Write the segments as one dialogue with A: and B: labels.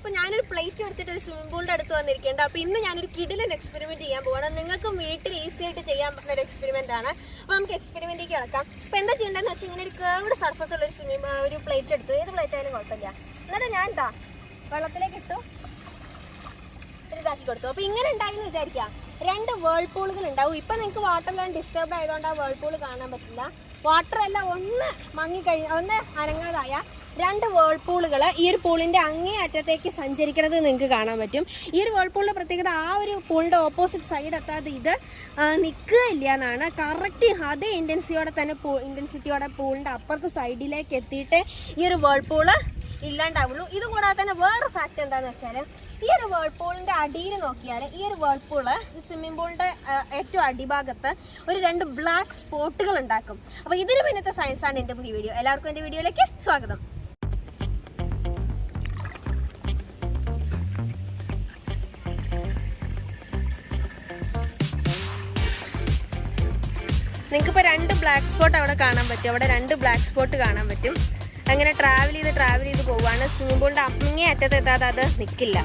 A: അപ്പോൾ ഞാനൊരു പ്ലേറ്റ് എടുത്തിട്ട് ഒരു സ്വിമ്മിംഗ് പൂളിൻ്റെ അടുത്ത് വന്നിരിക്കേണ്ട. അപ്പോൾ ഇന്ന് ഞാനൊരു കിടിലൻ എക്സ്പെരിമെൻറ്റ് ചെയ്യാൻ പോകണം. നിങ്ങൾക്കും വീട്ടിൽ ഈസി ആയിട്ട് ചെയ്യാൻ പറ്റുന്ന ഒരു എക്സ്പെരിമെൻ്റ് ആണ്. അപ്പോൾ നമുക്ക് എക്സ്പെരിമെൻറ്റിലേക്ക് കിടക്കാം. അപ്പോൾ എന്താ ചെയ്യേണ്ടതെന്ന് വെച്ചാൽ ഇങ്ങനെ ഒരു കേർവ്ഡ് സർഫസ് ഉള്ള ഒരു പ്ലേറ്റ് എടുത്തു. ഏത് പ്ലേറ്റ് ആയാലും കുഴപ്പമില്ല. എന്നിട്ട് ഞാൻ എന്താ വെള്ളത്തിലേക്ക് ഇട്ടു, ഇതാക്കി കൊടുത്തു. അപ്പോൾ ഇങ്ങനെ ഉണ്ടായിന്ന് വിചാരിക്കാം. 2 വേൾപൂളുകൾ ഉണ്ടാവും. ഇപ്പം നിങ്ങൾക്ക് വാട്ടറെല്ലാം ഡിസ്റ്റർബ് ആയതുകൊണ്ട് ആ വേൾപൂൾ കാണാൻ പറ്റില്ല. വാട്ടറെല്ലാം ഒന്ന് ഒന്ന് അനങ്ങാതായ 2 വേൾപൂളുകൾ ഈ ഒരു പൂളിൻ്റെ അങ്ങേ അറ്റത്തേക്ക് സഞ്ചരിക്കുന്നത് നിങ്ങൾക്ക് കാണാൻ പറ്റും. ഈ ഒരു വേൾപൂളിൻ്റെ പ്രത്യേകത ആ ഒരു പൂളിൻ്റെ ഓപ്പോസിറ്റ് സൈഡ് എത്താതെ ഇത് നിൽക്കുകയില്ല എന്നാണ്. കറക്റ്റ് അതേ ഇൻറ്റൻസിറ്റിയോടെ പൂളിൻ്റെ അപ്പുറത്തെ സൈഡിലേക്ക് എത്തിയിട്ട് ഈ ഒരു വേൾപൂള് ഇല്ലാണ്ടാവുള്ളൂ. ഇതുകൂടാതെ തന്നെ വേറൊരു ഫാക്റ്റ് എന്താണെന്ന് വെച്ചാൽ ഈ ഒരു വേൾപൂളിൻ്റെ അടിയിൽ നോക്കിയാൽ ഈ ഒരു വേൾപൂള് സ്വിമ്മിംഗ് പൂളിൻ്റെ ഏറ്റവും അടിഭാഗത്ത് ഒരു 2 ബ്ലാക്ക് സ്പോട്ടുകൾ ഉണ്ടാക്കും. അപ്പോൾ ഇതിന് പിന്നത്തെ സയൻസാണ് എൻ്റെ പുതിയ വീഡിയോ. എല്ലാവർക്കും എൻ്റെ വീഡിയോയിലേക്ക് സ്വാഗതം. നിങ്ങൾക്കിപ്പോൾ 2 ബ്ലാക്ക് സ്പോട്ട് അവിടെ കാണാൻ പറ്റും. അവിടെ 2 ബ്ലാക്ക് സ്പോട്ട് കാണാൻ പറ്റും. അങ്ങനെ ട്രാവൽ ചെയ്ത് പോവുകയാണ്. സ്വിമ്മിംഗ് പൂളിൻ്റെ അങ്ങേ അറ്റത്ത് എത്താതെ അത് നിൽക്കില്ല.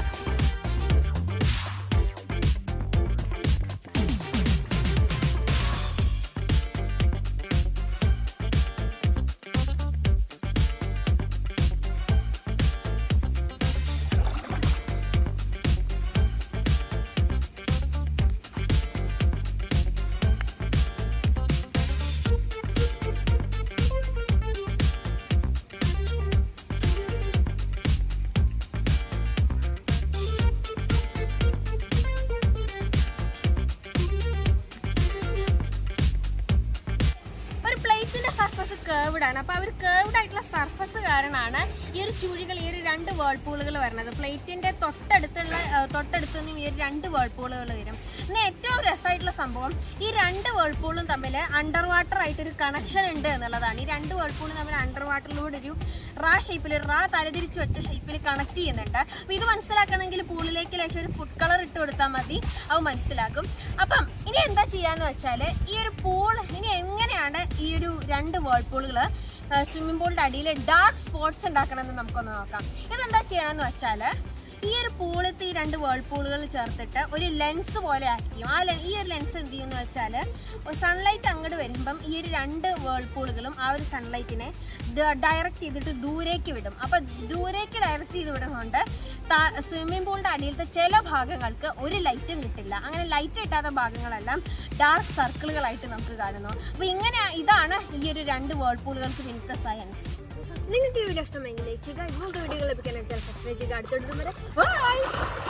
A: കേർവ്ഡ് ആണ്. അപ്പോൾ അവർ കേർവ്ഡ് ആയിട്ടുള്ള സർഫസ് കാരണമാണ് ഈ ഒരു ചുഴികൾ, ഈ ഒരു 2 വേൾപൂളുകൾ വരുന്നത്. പ്ലേറ്റിൻ്റെ തൊട്ടടുത്തൊന്നും ഈ ഒരു 2 വേൾപൂളുകൾ വരും. പിന്നെ ഏറ്റവും രസമായിട്ടുള്ള സംഭവം ഈ 2 വേൾപൂളും തമ്മിൽ അണ്ടർ വാട്ടർ ആയിട്ടൊരു കണക്ഷൻ ഉണ്ട് എന്നുള്ളതാണ്. ഈ 2 വേൾപൂളും തമ്മിൽ അണ്ടർ വാട്ടറിലൂടെ ഒരു ഷേപ്പിൽ തലതിരിച്ച് വെച്ച ഷേപ്പിൽ കണക്ട് ചെയ്യുന്നുണ്ട്. അപ്പോൾ ഇത് മനസ്സിലാക്കണമെങ്കിൽ പൂളിലേക്ക് ലേശം ഒരു ഫുഡ് കളർ ഇട്ട് കൊടുത്താൽ മതി, അത് മനസ്സിലാക്കും. അപ്പം ഇനി എന്താ ചെയ്യാന്ന് വെച്ചാൽ ഈ ഒരു പൂൾ ഇനി എങ്ങനെയാണ് ഈ ഒരു 2 വേൾപൂളുകൾ സ്വിമ്മിംഗ് പൂളിൻ്റെ അടിയിൽ ഡാർക്ക് സ്പോട്ട്സ് ഉണ്ടാക്കണമെന്ന് നമുക്കൊന്ന് നോക്കാം. ഇതെന്താ ചെയ്യണമെന്ന് വെച്ചാൽ ഈ ഒരു പൂളത്ത് ഈ 2 വേൾപൂളുകൾ ചേർത്തിട്ട് ഒരു ലെൻസ് പോലെ ആയിരിക്കും. ഈ ഒരു ലെൻസ് എന്ത് ചെയ്യുമെന്ന് വെച്ചാൽ സൺലൈറ്റ് അങ്ങോട്ട് വരുമ്പം ഈ ഒരു 2 വേൾപൂളുകളും ആ ഒരു സൺലൈറ്റിനെ ഡയറക്റ്റ് ചെയ്തിട്ട് ദൂരേക്ക് വിടും. അപ്പം ദൂരേക്ക് ഡയറക്റ്റ് ചെയ്ത് വിടുന്നതുകൊണ്ട് സ്വിമ്മിംഗ് പൂളിൻ്റെ അടിയിലത്തെ ചില ഭാഗങ്ങൾക്ക് ഒരു ലൈറ്റും കിട്ടില്ല. അങ്ങനെ ലൈറ്റ് കിട്ടാത്ത ഭാഗങ്ങളെല്ലാം ഡാർക്ക് സർക്കിളുകളായിട്ട് നമുക്ക് കാണുന്നു. അപ്പോൾ ഇതാണ് ഈ ഒരു 2 വേൾപൂളുകൾക്ക് പിന്നത്തെ സയൻസ്. നിങ്ങൾക്ക് ഈ വീഡിയോ ഇഷ്ടമെങ്കിൽ ലൈക്ക് ചെയ്യുക. ഇങ്ങനത്തെ വീഡിയോകൾ ലഭിക്കാനായിട്ട് സബ്സ്ക്രൈബ് ചെയ്യുക. അടുത്തോട്ട് വരെ ബൈ.